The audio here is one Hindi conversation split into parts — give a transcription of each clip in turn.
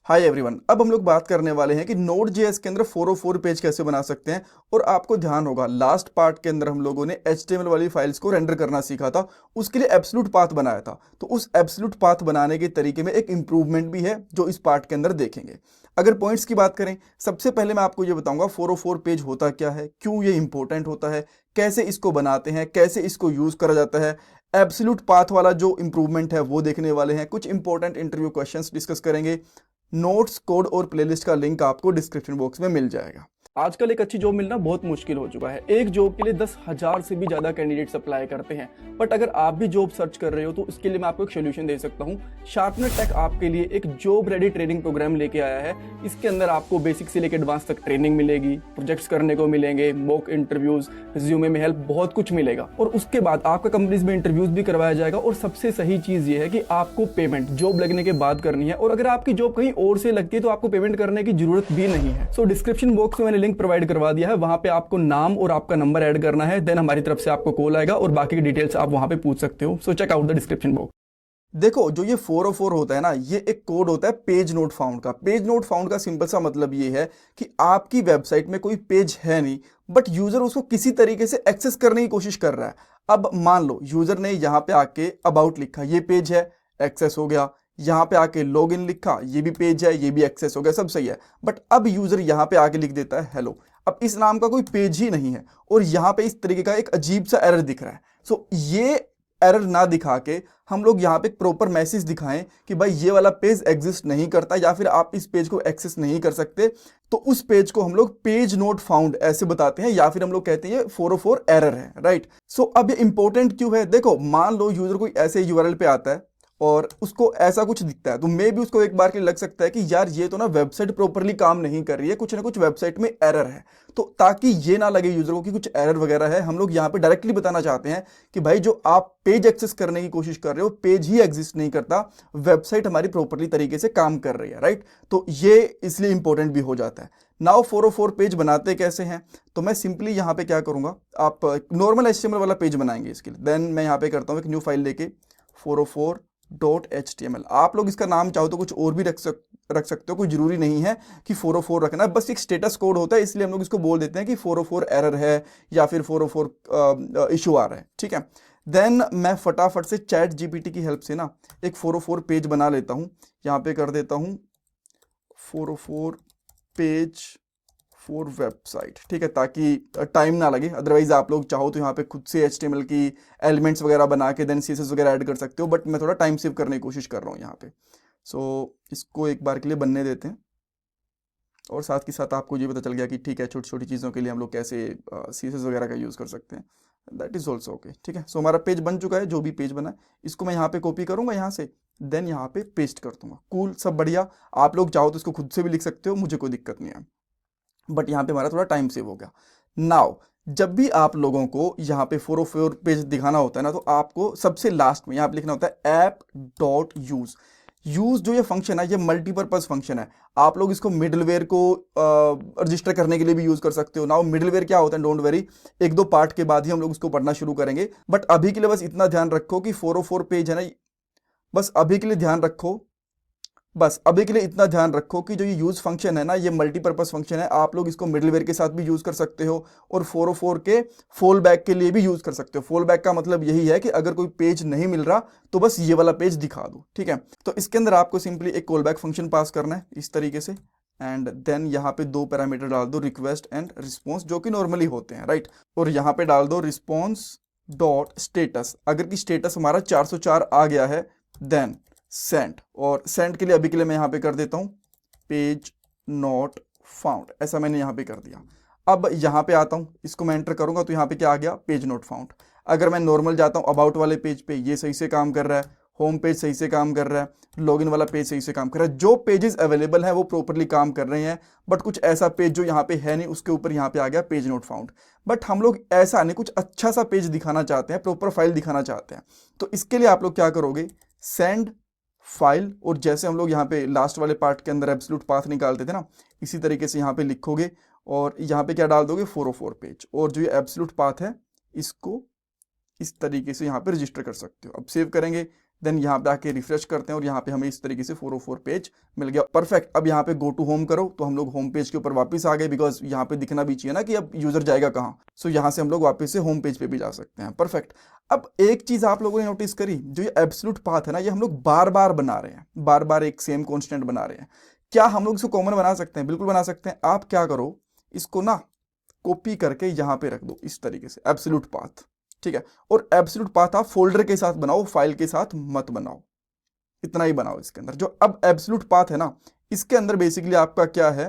Hi everyone. अब हम लोग बात करने वाले हैं कि Node.js के अंदर 404 पेज कैसे बना सकते हैं। और आपको ध्यान होगा लास्ट पार्ट के अंदर हम लोगों ने HTML वाली फाइल्स को रेंडर करना सीखा था, उसके लिए एब्सोल्यूट पाथ बनाया था। तो उस एब्सोल्यूट पाथ बनाने के तरीके में एक इंप्रूवमेंट भी है जो इस पार्ट के अंदर देखेंगे। अगर पॉइंट्स की बात करें, सबसे पहले मैं आपको ये बताऊंगा 404 पेज होता क्या है, क्यों ये इंपॉर्टेंट होता है, कैसे इसको बनाते हैं, कैसे इसको यूज करा जाता है। एब्सोल्यूट पाथ वाला जो इंप्रूवमेंट है वो देखने वाले हैं। कुछ इंपॉर्टेंट इंटरव्यू क्वेश्चंस डिस्कस करेंगे। नोट्स, कोड और प्लेलिस्ट का लिंक आपको डिस्क्रिप्शन बॉक्स में मिल जाएगा। आजकल एक अच्छी जॉब मिलना बहुत मुश्किल हो चुका है। एक जॉब के लिए 10,000 से भी ज्यादा कैंडिडेट्स अप्लाई करते हैं। बट अगर आप भी जॉब सर्च कर रहे हो तो इसके लिए मैं आपको एक सोल्यूशन दे सकता हूँ। शार्पनर टेक आपके लिए एक जॉब रेडी ट्रेनिंग प्रोग्राम लेके आया है। इसके अंदर आपको बेसिक से लेकर एडवांस तक ट्रेनिंग मिलेगी, प्रोजेक्ट्स करने को मिलेंगे, मॉक इंटरव्यूज, रिज्यूमे में हेल्प, बहुत कुछ मिलेगा। और उसके बाद आपका कंपनीज में इंटरव्यूज भी करवाया जाएगा। और सबसे सही चीज ये है कि आपको पेमेंट जॉब लगने के बाद करनी है। और अगर आपकी जॉब कहीं और से लगती है तो आपको पेमेंट करने की जरूरत भी नहीं है। सो डिस्क्रिप्शन बॉक्स में मैंने लिंक प्रोवाइड करवा दिया है, वहां पे आपको नाम और आपका नंबर ऐड करना है। देन हमारी तरफ से आपको कॉल आएगा और बाकी की डिटेल्स आप वहां पे पूछ सकते हो। So check out the description box. देखो, जो ये 404 होता है ना, ये एक कोड होता है पेज नोट फाउंड का। पेज नोट फाउंड का सिंपल सा मतलब ये है कि आपकी वेबसाइट में कोई पेज है नहीं, बट यूजर उसको किसी तरीके से एक्सेस करने की कोशिश कर रहा है। अब मान लो यूजर ने यहाँ पे आके अबाउट लिखा, ये पेज है, एक्सेस हो गया। यहाँ पे आके लॉग इन लिखा, ये भी पेज है, ये भी एक्सेस हो गया, सब सही है। बट अब यूजर यहाँ पे आके लिख देता है हेलो। अब इस नाम का कोई पेज ही नहीं है और यहाँ पे इस तरीके का एक अजीब सा एरर दिख रहा है। सो ये एरर ना दिखा के हम लोग यहाँ पे प्रॉपर मैसेज दिखाएं कि भाई ये वाला पेज एग्जिस्ट नहीं करता या फिर आप इस पेज को एक्सेस नहीं कर सकते, तो उस पेज को हम लोग पेज नोट फाउंड ऐसे बताते हैं, या फिर हम लोग कहते हैं 404 एरर है, राइट। सो अब ये इंपॉर्टेंट क्यों है? देखो, मान लो यूजर कोई ऐसे यूआरएल पे आता है और उसको ऐसा कुछ दिखता है, तो मे भी उसको एक बार के लिए लग सकता है कि यार ये तो ना वेबसाइट प्रॉपरली काम नहीं कर रही है, कुछ ना कुछ वेबसाइट में एरर है। तो ताकि ये ना लगे यूजर को कि कुछ एरर वगैरह है, हम लोग यहाँ पे डायरेक्टली बताना चाहते हैं कि भाई जो आप पेज एक्सेस करने की कोशिश कर रहे हो, पेज ही एग्जिस्ट नहीं करता, वेबसाइट हमारी प्रॉपरली तरीके से काम कर रही है, राइट। तो ये इसलिए इंपॉर्टेंट भी हो जाता है। नाउ 404 पेज बनाते कैसे हैं? तो मैं सिंपली यहाँ पे क्या करूंगा, आप नॉर्मल HTML वाला पेज बनाएंगे इसके लिए। देन मैं यहाँ पे करता हूँ एक न्यू फाइल लेके 404.html। आप लोग इसका नाम चाहो तो कुछ और भी रख सकते हो, कोई जरूरी नहीं है कि 404 रखना है, बस एक स्टेटस कोड होता है, इसलिए हम लोग इसको बोल देते हैं कि 404 एरर है या फिर 404 इशू आ रहा है, ठीक है। देन मैं फटाफट से चैट जीपीटी की हेल्प से ना एक 404 पेज बना लेता हूँ। यहाँ पे कर देता हूँ 404 पेज फॉर वेबसाइट, ठीक है, ताकि टाइम ना लगे। अदरवाइज आप लोग चाहो तो यहाँ पे खुद से HTML की एलिमेंट्स वगैरह बना के देन CSS वगैरह ऐड कर सकते हो, बट मैं थोड़ा टाइम सेव करने की कोशिश कर रहा हूँ यहाँ पे। सो इसको एक बार के लिए बनने देते हैं और साथ के साथ आपको ये पता चल गया कि ठीक है, छोटी छोटी चीज़ों के लिए हम लोग कैसे CSS वगैरह का यूज़ कर सकते हैं। दैट इज़ ऑल्सो ओके, ठीक है। सो हमारा पेज बन चुका है, जो भी पेज बना है इसको मैं यहाँ पे कॉपी करूँगा यहाँ से, देन यहाँ पे पेस्ट कर दूंगा। कूल, सब बढ़िया। आप लोग चाहो तो इसको खुद से भी लिख सकते हो, मुझे कोई दिक्कत नहीं है, बट यहाँ पे हमारा थोड़ा टाइम सेव हो गया। नाउ जब भी आप लोगों को यहाँ पे 404 पेज दिखाना होता है ना, तो आपको सबसे लास्ट में यहाँ पे लिखना होता है app.use। यूज जो ये फंक्शन है, ये मल्टीपर्पज फंक्शन है। आप लोग इसको मिडलवेयर को रजिस्टर करने के लिए भी यूज कर सकते हो। नाउ मिडलवेयर क्या होता है, डोंट वेरी, एक दो पार्ट के बाद ही हम लोग उसको पढ़ना शुरू करेंगे। बट अभी के लिए बस इतना ध्यान रखो कि 404 पेज है ना, बस अभी के लिए ध्यान रखो, बस अभी के लिए इतना ध्यान रखो कि जो ये यूज फंक्शन है ना, ये मल्टीपर्पज फंक्शन है। आप लोग इसको मिडलवेयर के साथ भी यूज कर सकते हो और 404 के फॉल बैक के लिए भी यूज कर सकते हो। फॉल बैक का मतलब यही है कि अगर कोई पेज नहीं मिल रहा तो बस ये वाला पेज दिखा दो, ठीक है। तो इसके अंदर आपको सिंपली एक कॉल बैक फंक्शन पास करना है इस तरीके से, एंड देन यहाँ पे दो पैरामीटर डाल दो, रिक्वेस्ट एंड रिस्पॉन्स, जो कि नॉर्मली होते हैं, राइट। और यहाँ पे डाल दो रिस्पॉन्स डॉट स्टेटस। अगर कि स्टेटस हमारा 404 आ गया है, देन सेंड। और सेंड के लिए अभी के लिए मैं यहाँ पे कर देता हूँ पेज नॉट फाउंड, ऐसा मैंने यहाँ पे कर दिया। अब यहाँ पे आता हूँ, इसको मैं एंटर करूंगा तो यहाँ पे क्या आ गया, पेज नॉट फाउंड। अगर मैं नॉर्मल जाता हूँ अबाउट वाले पेज पे, ये सही से काम कर रहा है, होम पेज सही से काम कर रहा है, लॉगिन वाला पेज सही से काम कर रहा है, जो पेजेस अवेलेबल है वो प्रॉपरली काम कर रहे हैं। बट कुछ ऐसा पेज जो यहाँ पे है नहीं, उसके ऊपर यहाँ पे आ गया पेज नॉट फाउंड। बट हम लोग ऐसा नहीं, कुछ अच्छा सा पेज दिखाना चाहते हैं, प्रॉपर फाइल दिखाना चाहते हैं। तो इसके लिए आप लोग क्या करोगे, सेंड फाइल, और जैसे हम लोग यहाँ पे लास्ट वाले पार्ट के अंदर एब्सोल्यूट पाथ निकालते थे ना, इसी तरीके से यहाँ पे लिखोगे और यहाँ पे क्या डाल दोगे, 404 पेज। और जो ये एब्सोल्यूट पाथ है इसको इस तरीके से यहाँ पे रजिस्टर कर सकते हो। अब सेव करेंगे, देन यहाँ पे आके रिफ्रेश करते हैं और यहाँ पे हमें इस तरीके से 404 पेज मिल गया। परफेक्ट। अब यहाँ पे गो टू होम करो तो हम लोग होम पेज के ऊपर वापस आ गए, बिकॉज यहाँ पे दिखना भी चाहिए ना कि अब यूजर जाएगा कहाँ। सो यहाँ से हम लोग वापस से होम पेज पे भी जा सकते हैं। परफेक्ट। अब एक चीज आप लोगों ने नोटिस करी, जो ये एब्सोल्यूट पाथ है ना, ये हम लोग बार बार बना रहे हैं, बार बार एक सेम कॉन्स्टेंट बना रहे हैं। क्या हम लोग इसको कॉमन बना सकते हैं? बिल्कुल बना सकते हैं। आप क्या करो, इसको ना कॉपी करके यहाँ पे रख दो इस तरीके से, एब्सोल्यूट पाथ। ठीक है, और एब्सोल्यूट पाथ आप फोल्डर के साथ बनाओ, फाइल के साथ मत बनाओ। इतना ही बनाओ इसके अंदर। जो अब एब्सोल्यूट पाथ है ना, इसके अंदर बेसिकली आपका क्या है,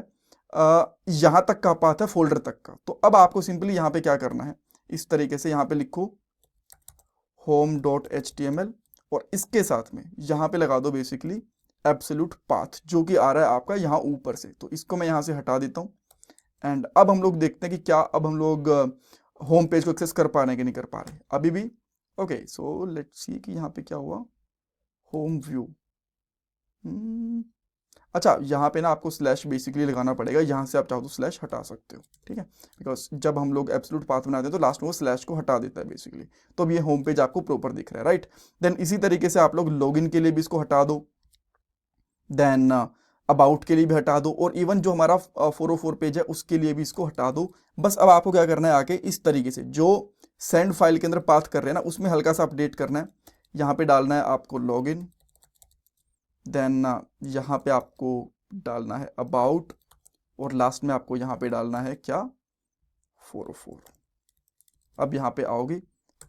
यहां तक का पाथ है, फोल्डर तक का। तो अब आपको सिंपली यहां पे क्या करना है, इस तरीके से यहां पे लिखो home.html और इसके साथ में यहां पे लगा दो बेसिकली एब्सोल्यूट पाथ, जो कि आ रहा है आपका यहां ऊपर से। तो इसको मैं यहां से हटा देता हूं एंड अब हम लोग देखते हैं कि क्या अब हम लोग होम पेज को एक्सेस कर पा रहे हैं कि नहीं कर पा रहे अभी भी। ओके, सो लेट्स सी कि यहाँ पे क्या हुआ, होम व्यू। अच्छा, यहाँ पे ना आपको स्लैश बेसिकली लगाना पड़ेगा, यहाँ से आप चाहो तो स्लैश हटा सकते हो। ठीक है, बिकॉज जब हम लोग एब्सोल्यूट पाथ बनाते हैं तो लास्ट में वो स्लैश को हटा देता है बेसिकली। तो अब ये होम पेज आपको प्रॉपर दिख रहा है, राइट। देन इसी तरीके से आप लोग लॉगिन के लिए भी इसको हटा दो, देन अबाउट के लिए भी हटा दो, और इवन जो हमारा 404 पेज है उसके लिए भी इसको हटा दो। बस अब आपको क्या करना है, आके इस तरीके से जो सेंड फाइल के अंदर पाथ कर रहे हैं ना, उसमें हल्का सा अपडेट करना है। यहाँ पे डालना है आपको लॉगिन, देन यहाँ पे आपको डालना है अबाउट, और लास्ट में आपको यहाँ पे डालना है क्या, 404। अब यहाँ पे आओगे,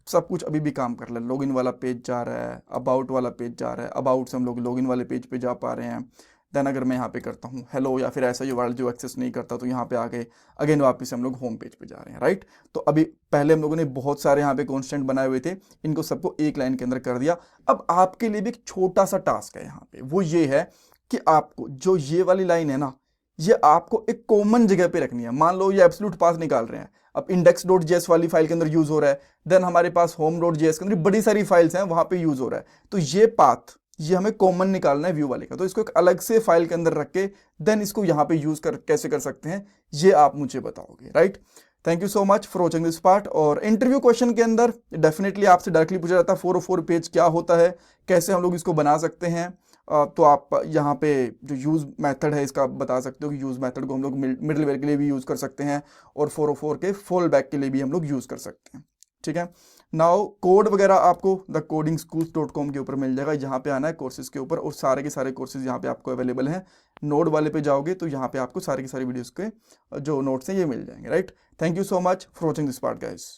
सब कुछ अभी भी काम कर रहा है। लॉगिन वाला पेज जा रहा है, अबाउट वाला पेज जा रहा है, अबाउट से हम लोग लॉगिन वाले पेज पे जा पा रहे हैं। देन अगर मैं यहाँ पे करता हूँ हेलो या फिर ऐसा URL जो एक्सेस नहीं करता, तो यहाँ पे आके अगेन वापस हम लोग होम पेज पे जा रहे हैं, राइट। तो अभी पहले हम लोगों ने बहुत सारे यहाँ पे कॉन्स्टेंट बनाए हुए थे, इनको सबको एक लाइन के अंदर कर दिया। अब आपके लिए भी एक छोटा सा टास्क है यहाँ पे, वो ये है कि आपको जो ये वाली लाइन है ना, ये आपको एक कॉमन जगह पे रखनी है। मान लो ये एब्सोल्यूट पाथ निकाल रहे हैं, अब index.js वाली फाइल के अंदर यूज हो रहा है, देन हमारे पास home.js के अंदर बड़ी सारी फाइल्स हैं, वहां पे यूज हो रहा है। तो ये पाथ, ये हमें कॉमन निकालना है व्यू वाले का, तो इसको एक अलग से फाइल के अंदर रख के देन इसको यहाँ पे यूज कैसे कर सकते हैं, ये आप मुझे बताओगे, right. Thank you so much for watching this part. और इंटरव्यू क्वेश्चन के अंदर डेफिनेटली आपसे डायरेक्टली पूछा जाता है 404 पेज क्या होता है, कैसे हम लोग इसको बना सकते हैं। तो आप यहाँ पे जो यूज़ मेथड है इसका बता सकते हो कि यूज़ मेथड को हम लोग मिडलवेयर के लिए भी यूज़ कर सकते हैं, और 404 के फॉल बैक के लिए भी हम लोग यूज़ कर सकते हैं। ठीक है, नाउ कोड वगैरह आपको thecodingschools.com के ऊपर मिल जाएगा। यहाँ पे आना है कोर्सेज के ऊपर, और सारे के सारे कोर्सेज यहाँ पे आपको अवेलेबल हैं। नोड वाले पे जाओगे तो यहाँ पे आपको सारी की सारी वीडियोस के जो नोट्स हैं ये मिल जाएंगे, right. Thank you so much for watching this part guys.